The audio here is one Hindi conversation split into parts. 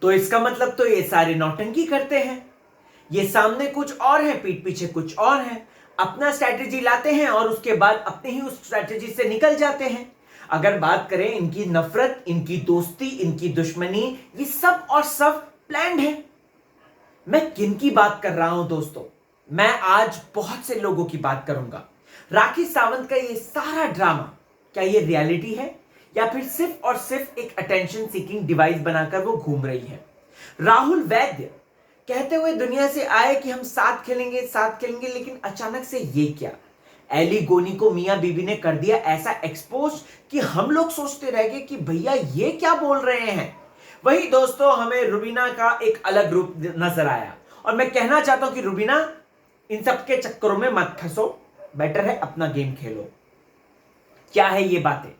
तो इसका मतलब तो ये सारे नौटंकी करते हैं। ये सामने कुछ और है, पीठ पीछे कुछ और है। अपना स्ट्रैटेजी लाते हैं और उसके बाद अपने ही उस स्ट्रैटेजी से निकल जाते हैं। अगर बात करें इनकी नफरत, इनकी दोस्ती, इनकी दुश्मनी, ये सब और सब प्लान्ड है। मैं किन की बात कर रहा हूं दोस्तों? मैं आज बहुत से लोगों की बात करूंगा। राखी सावंत का ये सारा ड्रामा, क्या ये रियलिटी है या फिर सिर्फ और सिर्फ एक अटेंशन सीकिंग डिवाइस बनाकर वो घूम रही है? राहुल वैद्य कहते हुए दुनिया से आए कि हम साथ खेलेंगे साथ खेलेंगे, लेकिन अचानक से ये क्या? एली गोनी को मियां बीबी ने कर दिया ऐसा एक्सपोज कि हम लोग सोचते रह गए कि भैया ये क्या बोल रहे हैं। वही दोस्तों हमें रुबीना का एक अलग रूप नजर आया और मैं कहना चाहता हूं कि रुबीना, इन सब के चक्करों में मत फंसो, बेटर है अपना गेम खेलो। क्या है ये बातें,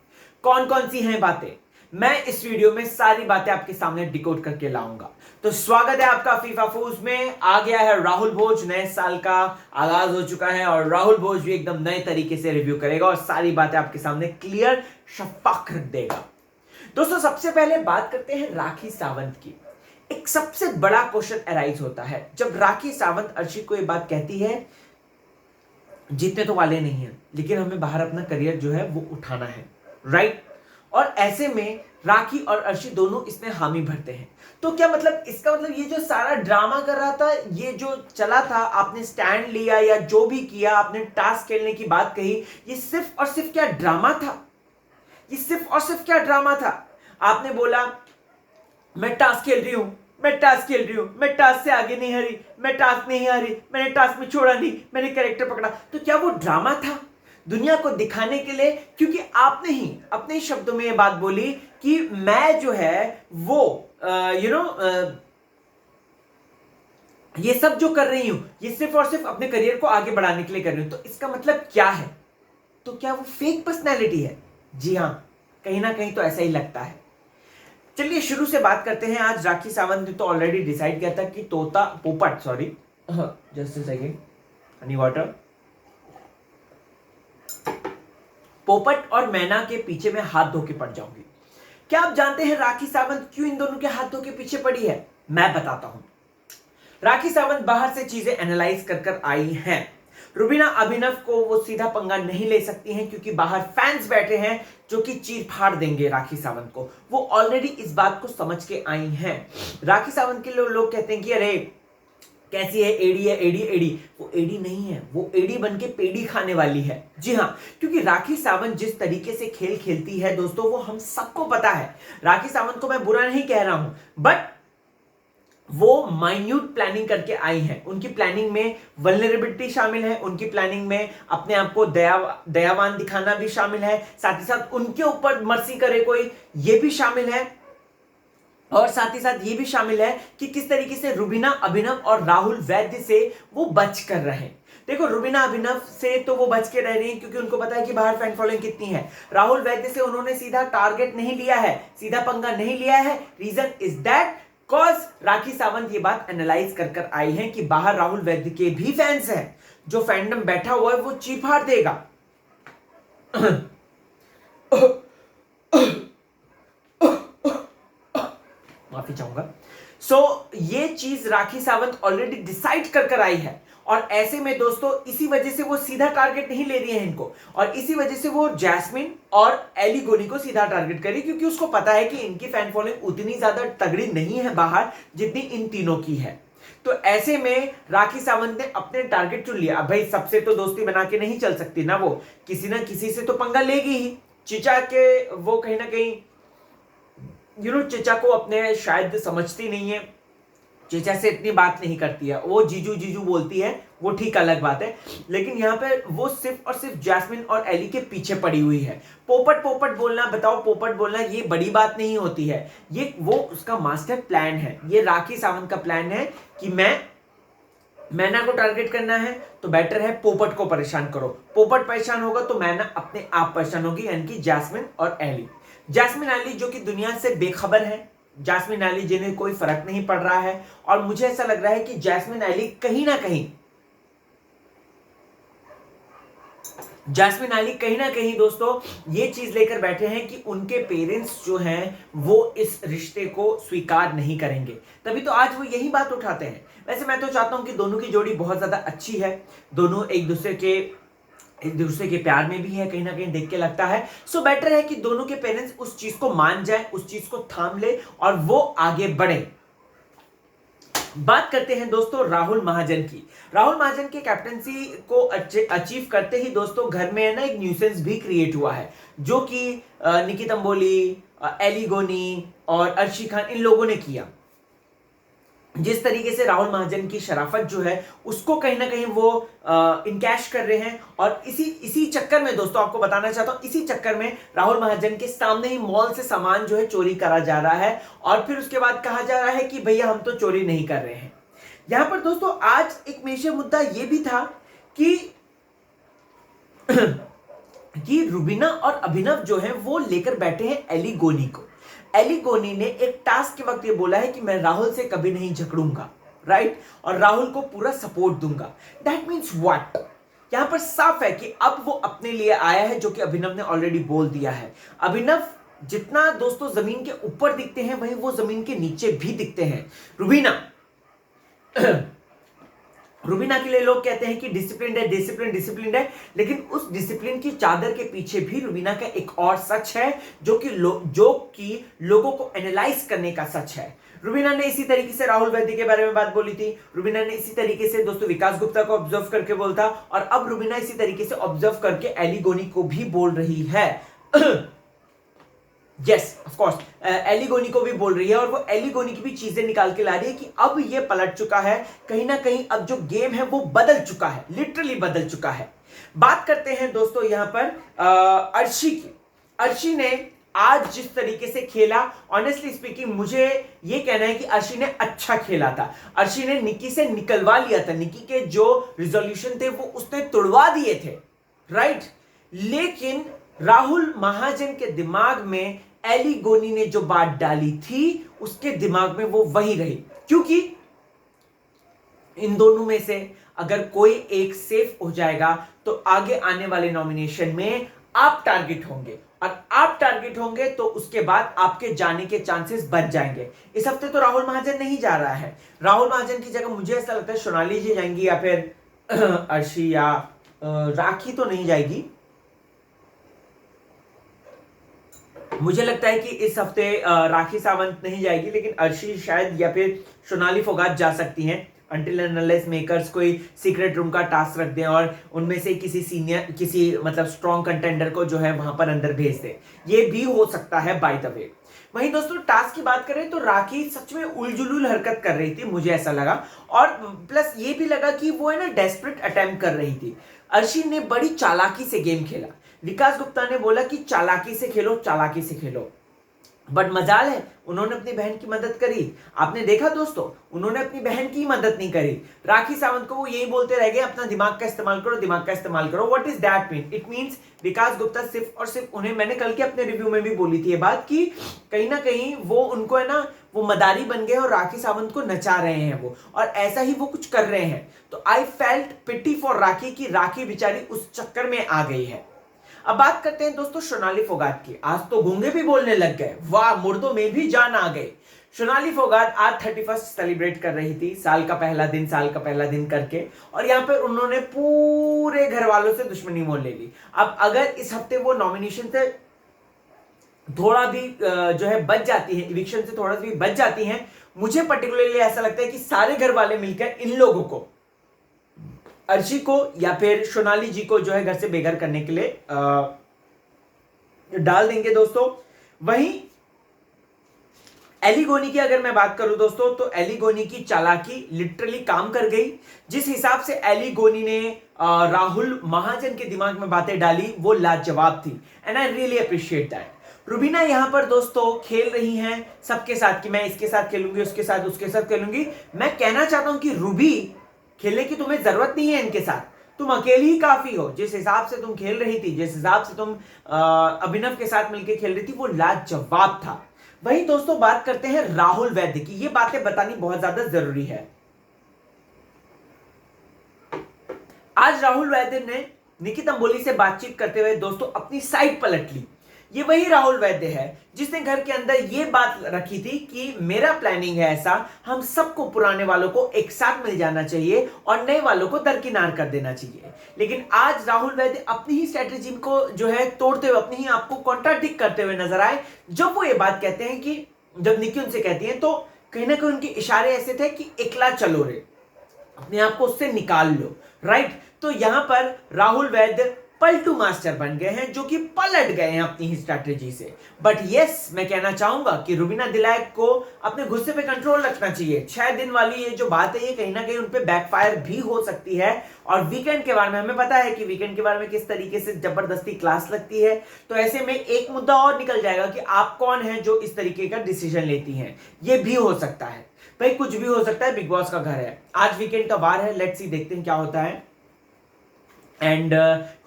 कौन कौन सी हैं बातें, मैं इस वीडियो में सारी बातें आपके सामने डिकोड करके लाऊंगा। तो स्वागत है आपका फीफा फूज में। आ गया है राहुल भोज, नए साल का आगाज हो चुका है और राहुल भोज भी एकदम नए तरीके से रिव्यू करेगा और सारी बातें आपके सामने क्लियर शफाफ रख देगा। दोस्तों सबसे पहले बात करते हैं राखी सावंत की। एक सबसे बड़ा क्वेश्चन अराइज होता है जब राखी सावंत अर्शी को यह बात कहती है, जीतने तो वाले नहीं है लेकिन हमें बाहर अपना करियर जो है वो उठाना है, राइट? और ऐसे में राखी और अर्शी दोनों इसमें हामी भरते हैं। तो क्या मतलब, इसका मतलब ये जो सारा ड्रामा कर रहा था, ये जो चला था, आपने स्टैंड लिया या जो भी किया, आपने टास्क खेलने की बात कही, ये सिर्फ और सिर्फ क्या ड्रामा था? ये सिर्फ और सिर्फ क्या ड्रामा था? आपने बोला मैं टास्क खेल रही हूं, मैं टास्क खेल रही हूं, मैं टास्क से आगे नहीं हारी, मैं टास्क नहीं हारी, मैंने टास्क में छोड़ा नहीं, मैंने कैरेक्टर पकड़ा। तो क्या वो ड्रामा था दुनिया को दिखाने के लिए? क्योंकि आपने ही अपने शब्दों में ये बात बोली कि मैं जो है वो ये सब जो कर रही हूं ये सिर्फ और सिर्फ अपने करियर को आगे बढ़ाने के लिए कर रही हूं। तो इसका मतलब क्या है? तो क्या वो फेक पर्सनैलिटी है? जी हां, कहीं ना कहीं तो ऐसा ही लगता है। चलिए शुरू से बात करते हैं। आज राखी सावंत ने तो ऑलरेडी डिसाइड किया था कि just a second, Honey water. पोपट और मैना के पीछे मैं हाथ धो के पड़ जाऊंगी। क्या आप जानते हैं राखी सावंत क्यों इन दोनों के हाथों के पीछे पड़ी है? मैं बताता हूं। राखी सावंत बाहर से चीजें एनालाइज कर आई हैं। रुबीना अभिनव को वो सीधा पंगा नहीं ले सकती हैं क्योंकि बाहर फैंस बैठे हैं जो कि चीर फाड़ देंगे राखी सावंत को। वो ऑलरेडी इस बात को समझ के आई हैं। राखी सावंत के लोग कहते हैं कि अरे कैसी है, एडी है, एडी एडी। वो एडी नहीं है, वो एडी बन के पेड़ी खाने वाली है। जी हाँ, क्योंकि राखी सावंत जिस तरीके से खेल खेलती है दोस्तों, वो हम सबको पता है। राखी सावंत को मैं बुरा नहीं कह रहा हूं, बट वो माइन्यूट प्लानिंग करके आई हैं। उनकी प्लानिंग में वल्नरेबिलिटी शामिल है, उनकी प्लानिंग में अपने आप को दयावान दिखाना भी शामिल है, साथ ही साथ उनके ऊपर मर्सी करे कोई, ये भी शामिल है। और साथ ही साथ ये भी शामिल है कि किस तरीके से रुबीना अभिनव और राहुल वैद्य से वो बच कर रहे। देखो, रुबीना अभिनव से तो वो बच के रह रही हैं क्योंकि उनको पता है कि बाहर फैन फॉलोइंग कितनी है। राहुल वैद्य से उन्होंने सीधा टारगेट नहीं लिया है, सीधा पंगा नहीं लिया है। Reason is that cause Rakhi Sawant ये बात एनालाइज कर आई है कि बाहर राहुल वैद्य के भी फैंस हैं। जो फैंडम बैठा हुआ है वो चीर फाड़ देगा। माफी चाहूंगा। ये चीज राखी सावंत ऑलरेडी डिसाइड कर आई है और ऐसे में दोस्तों इसी वजह से वो सीधा टारगेट नहीं ले रही है इनको, और इसी वजह से वो जैस्मिन और एली गोनी को सीधा टारगेट करी क्योंकि उसको पता है कि इनकी फैन फॉलोइंग उतनी ज्यादा तगड़ी नहीं है बाहर जितनी इन तीनों की है। तो ऐसे में राखी सावंत ने अपने टारगेट चुन लिया। अब भाई सबसे तो दोस्ती बना के नहीं चल सकती ना, वो किसी ना किसी से तो पंगा लेगी ही। चिचा के वो कहीं ना कहीं चेचा को अपने शायद समझती नहीं है, चेचा से इतनी बात नहीं करती है, वो जीजू जीजू बोलती है, वो ठीक अलग बात है। लेकिन यहाँ पे वो सिर्फ और सिर्फ जैस्मिन और एली के पीछे पड़ी हुई है। पोपट पोपट बोलना, बताओ पोपट बोलना ये बड़ी बात नहीं होती है, ये वो उसका मास्टर प्लान है। ये राखी सावंत का प्लान है कि मैना को टारगेट करना है तो बेटर है पोपट को परेशान करो। पोपट परेशान होगा तो मैना अपने आप परेशान होगी, यानी कि जैस्मिन और एली। जैस्मिन एली जो कि दुनिया से बेखबर है, जैस्मिन एली जिन्हें कोई फर्क नहीं पड़ रहा है। और मुझे ऐसा लग रहा है कि जैस्मिन एली कहीं ना कहीं जैस्मिन आली कहीं ना कहीं दोस्तों ये चीज लेकर बैठे हैं कि उनके पेरेंट्स जो हैं वो इस रिश्ते को स्वीकार नहीं करेंगे, तभी तो आज वो यही बात उठाते हैं। वैसे मैं तो चाहता हूं कि दोनों की जोड़ी बहुत ज्यादा अच्छी है, दोनों एक दूसरे के प्यार में भी है, कहीं ना कहीं देख के लगता है। सो बेटर है कि दोनों के पेरेंट्स उस चीज को मान जाए, उस चीज को थाम ले और वो आगे बढ़े। बात करते हैं दोस्तों राहुल महाजन की। राहुल महाजन के कैप्टनसी को अचीव करते ही दोस्तों घर में है ना एक न्यूसेंस भी क्रिएट हुआ है, जो कि निकी तंबोली, एली गोनी और अर्शी खान इन लोगों ने किया। जिस तरीके से राहुल महाजन की शराफत जो है उसको कहीं ना कहीं वो इनकैश कर रहे हैं, और इसी चक्कर में दोस्तों आपको बताना चाहता हूं, इसी चक्कर में राहुल महाजन के सामने ही मॉल से सामान जो है चोरी करा जा रहा है, और फिर उसके बाद कहा जा रहा है कि भैया हम तो चोरी नहीं कर रहे हैं। यहां पर दोस्तों आज एक मेजर मुद्दा यह भी था कि कि रुबीना और अभिनव जो है वो लेकर बैठे हैं एली गोनी को। एली गोनी ने एक टास्क के वक्त ये बोला है कि मैं राहुल से कभी नहीं झगड़ूंगा, राइट, और राहुल को पूरा सपोर्ट दूंगा। That means what? यहां पर साफ है कि अब वो अपने लिए आया है, जो कि अभिनव ने ऑलरेडी बोल दिया है। अभिनव जितना दोस्तों जमीन के ऊपर दिखते हैं वहीं वो जमीन के नीचे भी दिखते हैं। रुबीना रुबीना के लिए लोग कहते हैं कि डिसिप्लिन है, लेकिन उस डिसिप्लिन की चादर के पीछे भी रुबीना का एक और सच है, जो कि लोगों को एनालाइज करने का सच है। रुबीना ने इसी तरीके से राहुल वैद्य के बारे में बात बोली थी, रुबीना ने इसी तरीके से दोस्तों विकास गुप्ता को ऑब्जर्व करके बोलता, और अब रुबीना इसी तरीके से ऑब्जर्व करके एली गोनी को भी बोल रही है। यस ऑफ कोर्स एली गोनी को भी बोल रही है, और वो एली गोनी की भी चीजें निकाल के ला रही है कि अब ये पलट चुका है, कहीं ना कहीं अब जो गेम है वो बदल चुका है, लिटरली बदल चुका है। बात करते हैं दोस्तों यहां पर अर्शी की। अर्शी ने आज जिस तरीके से खेला, ऑनेस्टली स्पीकिंग मुझे ये कहना है कि अर्शी ने अच्छा खेला था। अर्शी ने निकी से निकलवा लिया था, निकी के जो रिजोल्यूशन थे वो उसने तोड़वा दिए थे, राइट। लेकिन राहुल महाजन के दिमाग में एली गोनी ने जो बात डाली थी उसके दिमाग में वो वही रही, क्योंकि इन दोनों में से अगर कोई एक सेफ हो जाएगा तो आगे आने वाले नॉमिनेशन में आप टारगेट होंगे, और आप टारगेट होंगे तो उसके बाद आपके जाने के चांसेस बढ़ जाएंगे। इस हफ्ते तो राहुल महाजन नहीं जा रहा है, राहुल महाजन की जगह मुझे ऐसा लगता है सोनाली जी जाएंगी, या फिर अर्शी या राखी तो नहीं जाएगी। मुझे लगता है कि इस हफ्ते राखी सावंत नहीं जाएगी, लेकिन अर्शी शायद या फिर सोनाली फोगाट जा सकती हैं, अंटिल एंड अनलेस मेकर्स कोई सीक्रेट रूम का टास्क रख दें और उनमें से किसी मतलब स्ट्रॉन्ग कंटेंडर को जो है वहां पर अंदर भेज दें। ये भी हो सकता है बाय द वे। वहीं दोस्तों टास्क की बात करें तो राखी सच में उलझुलुल हरकत कर रही थी, मुझे ऐसा लगा, और प्लस ये भी लगा कि वो है ना डेस्परेट अटेम्प्ट कर रही थी। अर्शी ने बड़ी चालाकी से गेम खेला, विकास गुप्ता ने बोला कि चालाकी से खेलो, चालाकी से खेलो, बट मजाल है उन्होंने अपनी बहन की मदद करी। आपने देखा दोस्तों उन्होंने अपनी बहन की मदद नहीं करी। राखी सावंत को वो यही बोलते रह गए अपना दिमाग का इस्तेमाल करो, दिमाग का इस्तेमाल करो। What is that mean? It means Vikas Gupta सिर्फ और सिर्फ उन्हें, मैंने कल के अपने रिव्यू में भी बोली थी ये बात, कि कहीं ना कहीं वो उनको है ना वो मदारी बन गए और राखी सावंत को नचा रहे हैं वो, और ऐसा ही वो कुछ कर रहे हैं। तो आई फेल्ट पिटी फॉर राखी की राखी बेचारी उस चक्कर में आ गई है। अब बात करते हैं दोस्तों सोनाली फोगाट की। आज तो गूंगे भी बोलने लग गए, वाह मुर्दों में भी जान आ गई। सोनाली फोगाट आज 31st सेलिब्रेट कर रही थी, साल का पहला दिन करके, और यहां पर उन्होंने पूरे घर वालों से दुश्मनी मोल ले ली। अब अगर इस हफ्ते वो नॉमिनेशन से थोड़ा भी जो है बच जाती है, इविक्शन से थोड़ा भी बच जाती हैं, मुझे पर्टिकुलरली ऐसा लगता है कि सारे घर वाले मिलकर इन लोगों को, अर्शी को या फिर सोनाली जी को जो है घर से बेघर करने के लिए डाल देंगे दोस्तों। वहीं एली गोनी की अगर मैं बात करूं दोस्तों, तो एली गोनी की चालाकी लिटरली काम कर गई। जिस हिसाब से एली गोनी ने राहुल महाजन के दिमाग में बातें डाली वो लाजवाब थी, and I really appreciate that. Rubina यहां पर दोस्तों खेल रही हैं सबके साथ कि मैं इसके साथ खेलूंगी, उसके साथ खेलूंगी। मैं कहना चाहता हूं कि रूबी खेलने की तुम्हें जरूरत नहीं है इनके साथ, तुम अकेली ही काफी हो। जिस हिसाब से तुम खेल रही थी, जिस हिसाब से तुम अभिनव के साथ मिलकर खेल रही थी, वो लाजवाब था। वहीं दोस्तों बात करते हैं राहुल वैद्य की। ये बातें बतानी बहुत ज्यादा जरूरी है। आज राहुल वैद्य ने निकी तंबोली से बातचीत करते हुए दोस्तों अपनी साइड पलट ली। ये वही राहुल वैद्य है जिसने घर के अंदर ये बात रखी थी कि मेरा प्लानिंग है ऐसा, हम सबको पुराने वालों को एक साथ मिल जाना चाहिए और नए वालों को दरकिनार कर देना चाहिए। लेकिन आज राहुल वैद्य अपनी ही स्ट्रेटेजी को जो है तोड़ते हुए, अपनी ही आपको कॉन्ट्राडिक्ट करते हुए नजर आए जब वो ये बात कहते हैं कि जब निकी उनसे कहती है तो कहीं ना कहीं उनके इशारे ऐसे थे कि एकला चलो रे, अपने आप को उससे निकाल लो, राइट। तो यहां पर राहुल वैद्य पलटू मास्टर बन गए हैं, जो कि पलट गए हैं अपनी ही स्ट्रैटेजी से। बट यस, मैं कहना चाहूंगा कि रुबीना दिलायक को अपने गुस्से पे कंट्रोल रखना चाहिए। 6 दिन वाली ये जो बात है ये कहीं ना कहीं उन पे बैकफायर भी हो सकती है। और वीकेंड के बारे में हमें पता है कि वीकेंड के बारे में किस तरीके से जबरदस्ती क्लास लगती है, तो ऐसे में एक मुद्दा और निकल जाएगा कि आप कौन है जो इस तरीके का डिसीजन लेती हैं। ये भी हो सकता है भाई, कुछ भी हो सकता है, बिग बॉस का घर है। आज वीकेंड का वार है, लेट्स सी, देखते हैं क्या होता है। एंड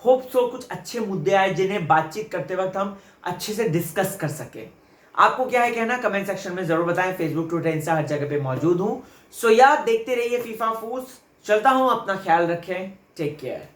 होप सो कुछ अच्छे मुद्दे आए जिन्हें बातचीत करते वक्त हम अच्छे से डिस्कस कर सके। आपको क्या है कहना, कमेंट सेक्शन में जरूर बताएं। फेसबुक, ट्विटर, इंस्टा हर जगह पे मौजूद हूं। सो यार देखते रहिए फीफा फूड्स। चलता हूं, अपना ख्याल रखें, टेक केयर।